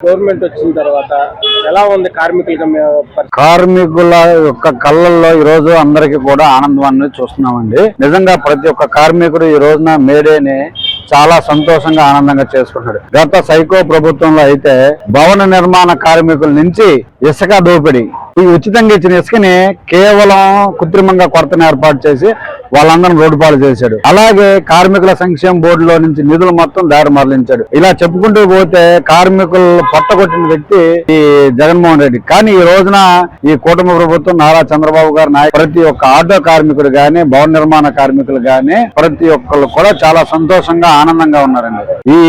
Government వచ్చిన తర్వాత ఎలా ఉంది కార్మికుల యొక్క కళ్ళల్లో ఈ రోజు అందరికీ కూడా ఆనందాన్ని చూస్తున్నామండి. నిజంగా ప్రతి ఒక్క కార్మికుడు ఈ రోజున మేడేని చాలా సంతోషంగా ఆనందంగా చేసుకుంటాడు. గత సైకో ప్రభుత్వంలో అయితే భవన నిర్మాణ కార్మికుల నుంచి ఇసుక దోపిడీ, ఈ ఉచితంగా ఇచ్చిన ఇసుకని కేవలం కృత్రిమంగా కొరతను ఏర్పాటు చేసి వాళ్ళందరినీ రోడ్డు పాలు చేశాడు. అలాగే కార్మికుల సంక్షేమ బోర్డులో నుంచి నిధులు మొత్తం దారి మరలించాడు. ఇలా చెప్పుకుంటూ పోతే కార్మికులు పట్టగొట్టిన వ్యక్తి ఈ జగన్మోహన్ రెడ్డి. కానీ ఈ రోజున ఈ కూటమి ప్రభుత్వం నారా చంద్రబాబు గారి ప్రతి ఒక్క ఆటో కార్మికుడు గాని, భవన నిర్మాణ కార్మికులు గాని ప్రతి ఒక్కళ్ళు కూడా చాలా సంతోషంగా ఆనందంగా ఉన్నారండి. ఈ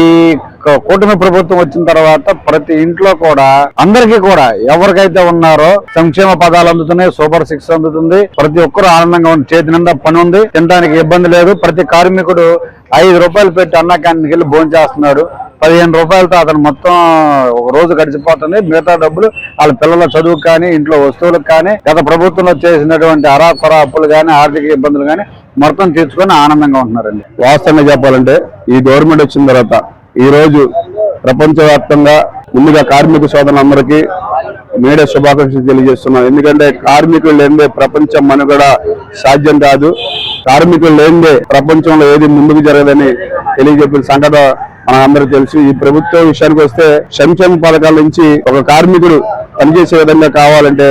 కూటమి ప్రభుత్వం వచ్చిన తర్వాత ప్రతి ఇంట్లో కూడా అందరికీ కూడా ఎవరికైతే ఉన్నారో సంక్షేమ పదాలు అందుతున్నాయి, సూపర్ 6 అందుతుంది. ప్రతి ఒక్కరు ఆనందంగా ఉంది, చేతి నిండా పని ఉంది, తినడానికి ఇబ్బంది లేదు. ప్రతి కార్మికుడు 5 రూపాయలు పెట్టి అన్న క్యాంటీన్కి వెళ్ళి భోజనం చేస్తున్నాడు. 15 రూపాయలతో అతను మొత్తం ఒక రోజు గడిచిపోతుంది. మిగతా డబ్బులు వాళ్ళ పిల్లల చదువుకు కానీ, ఇంట్లో వస్తువులకు కానీ, గత ప్రభుత్వంలో చేసినటువంటి అరాకొర అప్పులు కానీ, ఆర్థిక ఇబ్బందులు కానీ మొత్తం తీర్చుకొని ఆనందంగా ఉంటున్నారండి. వాస్తవంగా చెప్పాలంటే ఈ గవర్నమెంట్ వచ్చిన తర్వాత ఈ రోజు ప్రపంచవ్యాప్తంగా ముందుగా కార్మిక సోదరులందరికీ మేడే శుభాకాంక్షలు తెలియజేస్తున్నాం. ఎందుకంటే కార్మికులు లేనిదే ప్రపంచం మనుగడ సాధ్యం కాదు. కార్మికులు లేనిదే ప్రపంచంలో ఏది ముందుకు జరగదని తెలియజెప్పిన సంగతి మనందరికీ తెలుసు. ఈ ప్రభుత్వం విషయానికి వస్తే సంక్షేమ పథకాల నుంచి ఒక కార్మికుడు పనిచేసే విధంగా కావాలంటే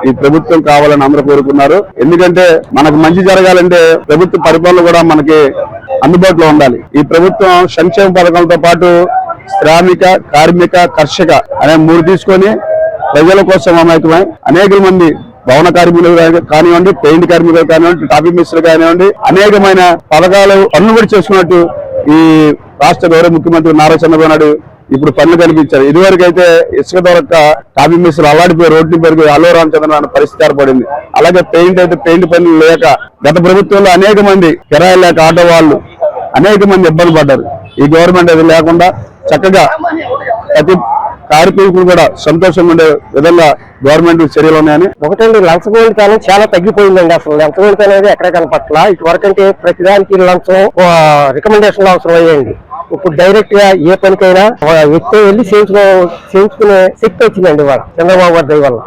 ఈ ప్రభుత్వం కావాలని అందరూ కోరుకున్నారు. ఎందుకంటే మనకు మంచి జరగాలంటే ప్రభుత్వ పరిపాలన కూడా మనకి అందుబాటులో ఉండాలి. ఈ ప్రభుత్వం సంక్షేమ పథకాలతో పాటు శ్రామిక, కార్మిక, కర్షక అనే 3 తీసుకొని ప్రజల కోసం అమాయకమై అనేక మంది భవన కార్మికులు కానివ్వండి, పెయింట్ కార్మికులు కానివ్వండి, టాపీ మిస్త్రులు కానివ్వండి అనేకమైన పథకాలు పనులు కూడా చేసుకున్నట్టు ఈ రాష్ట్ర గౌరవ ముఖ్యమంత్రి నారా చంద్రబాబు నాయుడు ఇప్పుడు పనులు కల్పించారు. ఇదివరకు అయితే ఇసుక దొరక్క టాపీ మిస్త్రులు అల్లాడిపోయి రోడ్డు పెరిగి అల్లో రామచంద్రనారాయణ పరిస్థితి ఏర్పడింది. అలాగే పెయింట్ అయితే పెయింట్ పనులు లేక గత ప్రభుత్వంలో అనేక మంది కిరాయి లేక ఆటో వాళ్ళు అనేక మంది ఇబ్బంది పడ్డారు. ఈ గవర్నమెంట్ అది లేకుండా చక్కగా ప్రతి కార్మికులు కూడా సంతోషంగా ఉండే విధంగా గవర్నమెంట్ చర్యలు ఉన్నాయని. ఒకటండి, లంచగొండితనం చాలా తగ్గిపోయిందండి. అసలు లంచగొండితనం అనేది ఎక్కడ కనపట్ల. ఇటువరకు అంటే ప్రతిదానికి లంచం రికమెండేషన్లు అవసరం అయ్యాయండి. ఇప్పుడు డైరెక్ట్ గా ఏ పనికైనా వ్యక్తి వెళ్ళి చేయించుకునే శక్తి వచ్చిందండి వాళ్ళ చంద్రబాబు గారి దయ వల్ల.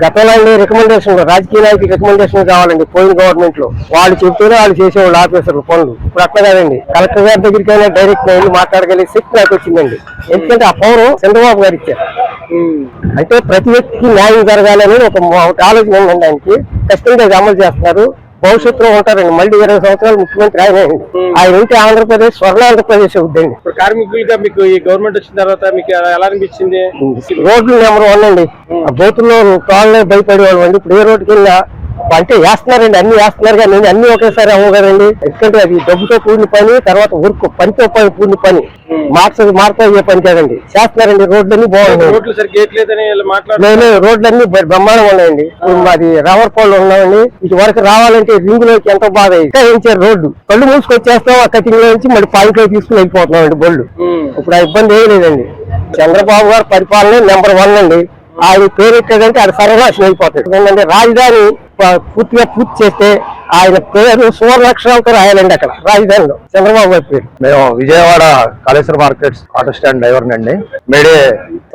గతంలో రికమెండేషన్, రాజకీయ నాయకులు రికమెండేషన్ కావాలండి. పోయిన గవర్నమెంట్ లో వాళ్ళు చెప్తూనే వాళ్ళు చేసేవాళ్ళు ఆఫీసర్లు పనులు. ఇప్పుడు అట్లా కాదండి, కలెక్టర్ గారి దగ్గరికైనా డైరెక్ట్ వెళ్ళి మాట్లాడగలిగే శక్తి నాకు వచ్చిందండి. ఎందుకంటే ఆ పవర్ చంద్రబాబు గారు ఇచ్చారు. అంటే ప్రతి వ్యక్తికి న్యాయం జరగాలని ఒక ఆలోచన ఉందండి. ఆయనకి ఖచ్చితంగా అమలు చేస్తున్నారు. భవిష్యత్తులో ఉంటారండి. మళ్ళీ 20 సంవత్సరాలు ముఖ్యమంత్రి ఆయన ఉంటే ఆంధ్రప్రదేశ్ స్వర్ణ ఆంధ్రప్రదేశ్ అవుద్దండి. కార్మికులుగా మీకు ఈ గవర్నమెంట్ వచ్చిన తర్వాత మీకు ఎలా అనిపించింది? రోడ్లు నెంబర్ 1 అండి. బోతుల్లో కాళ్ళే భయపడేవాళ్ళు అండి. ఇప్పుడు ఏ రోడ్డుకి వెళ్ళినా అంటే వేస్తున్నారండి, అన్ని వేస్తున్నారు కానీ అన్ని ఒకేసారి అవ్వవు కదండి. ఎందుకంటే అది డబ్బుతో కూడిన పని, తర్వాత ఊరుకు పనితో కూడిన పని, మార్పు అయ్యే పని కదండి. చేస్తున్నారండి. రోడ్లన్నీ బాగున్నాయి, రోడ్లన్నీ బ్రహ్మాండంగా ఉన్నాయండి. మాది రావర్పాళ్ళు ఉన్నామండి. ఇటు వరకు రావాలంటే రింగ్ లోకి ఎంతో బాగా వేయించారు రోడ్డు. కళ్ళు మూసుకొచ్చేస్తాం, ఆ కటింగ్ లో నుంచి మళ్ళీ పాయింట్ లో తీసుకుని వెళ్ళిపోతున్నామండి బళ్ళు. ఇప్పుడు ఆ ఇబ్బంది ఏమీ లేదండి. చంద్రబాబు గారు పరిపాలన నెంబర్ 1 అండి. ఆయన పేరు ఎక్కడంటే అది సర్వనాశనం అయిపోతాడు. ఎందుకంటే రాజధాని పూర్తిగా పూర్తి చేస్తే ఆయన పేరు సువర్ణాక్షరాలతో రాయాలండి అక్కడ రాజధానిలో చంద్రబాబు గారి పేరు. మేము Vijayawada Kaleshwara markets auto stand driver నండి. మేడే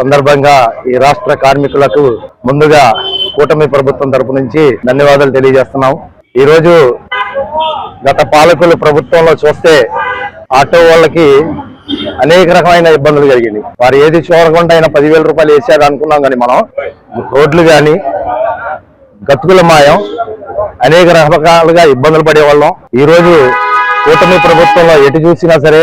సందర్భంగా ఈ రాష్ట్ర కార్మికులకు ముందుగా కూటమి ప్రభుత్వం తరపు నుంచి ధన్యవాదాలు తెలియజేస్తున్నాం. ఈ రోజు గత పాలకులు ప్రభుత్వంలో చూస్తే ఆటో వాళ్ళకి అనేక రకమైన ఇబ్బందులు జరిగింది. వారు ఏది చూడకుండా అయినా 10,000 రూపాయలు వేసాడు అనుకున్నాం. కానీ మనం రోడ్లు కానీ గతుకుల మాయం అనేక రకాలుగా ఇబ్బందులు పడేవాళ్ళం. ఈ రోజు కూటమి ప్రభుత్వంలో ఎటు చూసినా సరే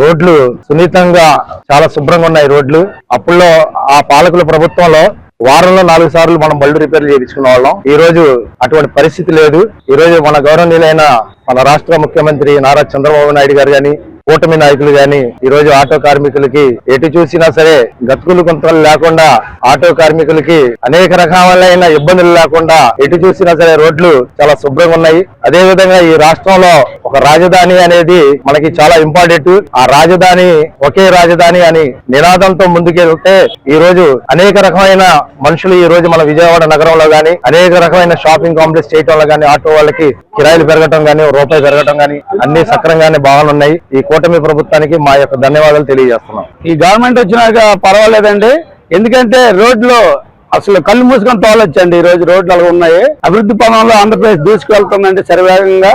రోడ్లు సున్నితంగా చాలా శుభ్రంగా ఉన్నాయి రోడ్లు. అప్పుల్లో ఆ పాలకుల ప్రభుత్వంలో వారంలో 4 సార్లు మనం బళ్ళు రిపేర్లు చేయించుకునే వాళ్ళం. ఈ రోజు అటువంటి పరిస్థితి లేదు. ఈ రోజు మన గౌరవనీయులైన మన రాష్ట్ర ముఖ్యమంత్రి నారా చంద్రబాబు నాయుడు గారు గాని, కూటమి నాయకులు గాని ఈ రోజు ఆటో కార్మికులకి ఎటు చూసినా సరే గతుకులు కొంతలు లేకుండా, ఆటో కార్మికులకి అనేక రకాలైన ఇబ్బందులు లేకుండా ఎటు చూసినా సరే రోడ్లు చాలా శుభ్రంగా ఉన్నాయి. అదే విధంగా ఈ రాష్ట్రంలో ఒక రాజధాని అనేది మనకి చాలా ఇంపార్టెంట్. ఆ రాజధాని ఒకే రాజధాని అని నినాదంతో ముందుకెళ్తే ఈ రోజు అనేక రకమైన మనుషులు ఈ రోజు మన విజయవాడ నగరంలో గానీ అనేక రకమైన షాపింగ్ కాంప్లెక్స్ చేయటంలో గానీ, ఆటో వాళ్ళకి కిరాయిలు పెరగటం గానీ, రూపాయి పెరగటం గానీ అన్ని సక్రంగానే బాగానున్నాయి. ఈ కూటమి ప్రభుత్వానికి మా యొక్క ధన్యవాదాలు తెలియజేస్తున్నాం. ఈ గవర్నమెంట్ వచ్చినాక పర్వాలేదండి, ఎందుకంటే రోడ్లు అసలు కళ్ళు మూసుకొని తోలొచ్చండి. ఈ రోజు రోడ్లు అలా ఉన్నాయి. అభివృద్ధి పనుల్లో ఆంధ్రప్రదేశ్ దూసుకువెళ్తుందండి శరవేగంగా.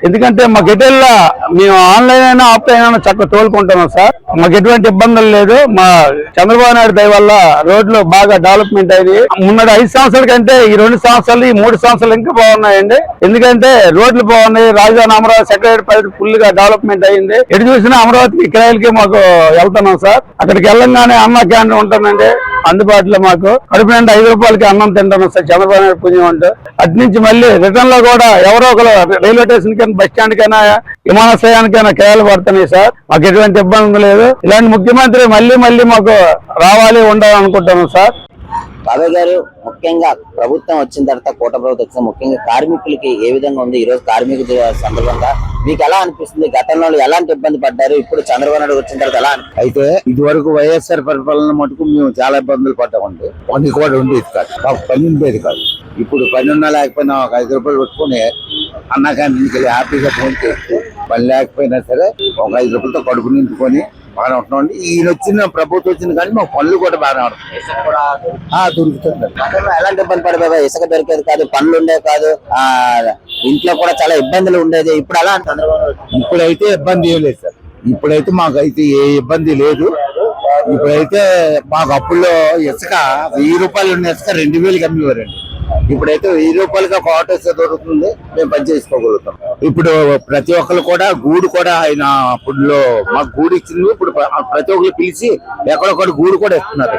ఎందుకంటే మాకు ఎటువెల్లా మేము ఆన్లైన్ అయినా ఆఫ్లైన్ అయినా చక్కగా తోలుకుంటున్నాం సార్. మాకు ఎటువంటి ఇబ్బందులు లేదు. మా చంద్రబాబు నాయుడు దయ వల్ల రోడ్లు బాగా డెవలప్మెంట్ అయ్యి మున్నటి 5 సంవత్సరాల కంటే ఈ 2 సంవత్సరాలు ఈ 3 సంవత్సరాలు ఇంకా బాగున్నాయండి. ఎందుకంటే రోడ్లు బాగున్నాయి. రాజధాని అమరావతి సెక్రటరీ ఫుల్ గా డెవలప్మెంట్ అయ్యింది. ఎటు చూసినా అమరావతికి కిరాయిలకి మాకు వెళ్తున్నాం సార్. అక్కడికి వెళ్ళంగానే అన్న క్యాంటీన్ ఉంటుందండి అందుబాటులో. మాకు కడుపు నిండా 5 రూపాయలకి అన్నం తింటున్నాం సార్ చంద్రబాబు నాయుడు పుణ్యం అంటూ. అటు నుంచి మళ్ళీ రిటర్న్ లో కూడా ఎవరో ఒకరు రైల్వే స్టేషన్ కైనా బస్ స్టాండ్ కైనా విమానాశ్రయానికైనా కిరాయిలు పడుతున్నాయి సార్. మాకు ఎటువంటి ఇబ్బంది లేదు. ఇలాంటి ముఖ్యమంత్రి మళ్ళీ మళ్ళీ మాకు రావాలి ఉండాలనుకుంటున్నాం సార్. బాబాయ్ గారు, ముఖ్యంగా ప్రభుత్వం వచ్చిన తర్వాత కోట ప్రభుత్వం వచ్చిన ముఖ్యంగా కార్మికులకి ఏ విధంగా ఉంది? ఈ రోజు కార్మికుల సందర్భంగా మీకు ఎలా అనిపిస్తుంది? గతంలో ఎలాంటి ఇబ్బంది పడ్డారు? ఇప్పుడు చంద్రబాబు నాయుడు వచ్చిన తర్వాత ఎలా అయితే ఇది వరకు వైఎస్ఆర్ పరిపాలన మటుకు మేము చాలా ఇబ్బందులు పడ్డామండి. పని కూడా ఉండేది కాదు, మాకు పని ఉండేది కాదు. ఇప్పుడు పని ఉన్నా లేకపోయినా ఒక 5 రూపాయలు పెట్టుకుని అన్న క్యాంటీన్కి వెళ్ళి హ్యాపీగా ఫోన్ చేస్తూ పని లేకపోయినా సరే ఒక 5 రూపాయలతో కడుపు నింపుకొని బాగా ఉంటున్నాండి. ఈయన వచ్చిన ప్రభుత్వం వచ్చింది కానీ మాకు పనులు కూడా బాగా దొరుకుతుంది. ఎలాంటి ఇబ్బంది పడే? ఇసుక దొరికేది కాదు, పనులు ఉండేది కాదు, ఇంట్లో కూడా చాలా ఇబ్బందులు ఉండేది. ఇప్పుడు అలా ఇప్పుడైతే ఇబ్బంది ఏం లేదు సార్. ఇప్పుడైతే మాకైతే ఏ ఇబ్బంది లేదు. ఇప్పుడైతే మాకు అప్పుల్లో ఇసుక 1000 రూపాయలు ఉన్న ఇసుక 2000కి అమ్మేవారండి. ఇప్పుడైతే 1000 రూపాయలుగా ఒక ఆటో దొరుకుతుంది, మేము పని చేసుకోగలుగుతాం. ఇప్పుడు ప్రతి ఒక్కరు కూడా గూడు కూడా ఆయన అప్పుడులో మాకు గూడు ఇచ్చింది. ఇప్పుడు ప్రతి ఒక్కరు పిలిచి ఎక్కడొక్కడ గూడు కూడా ఇస్తున్నారు.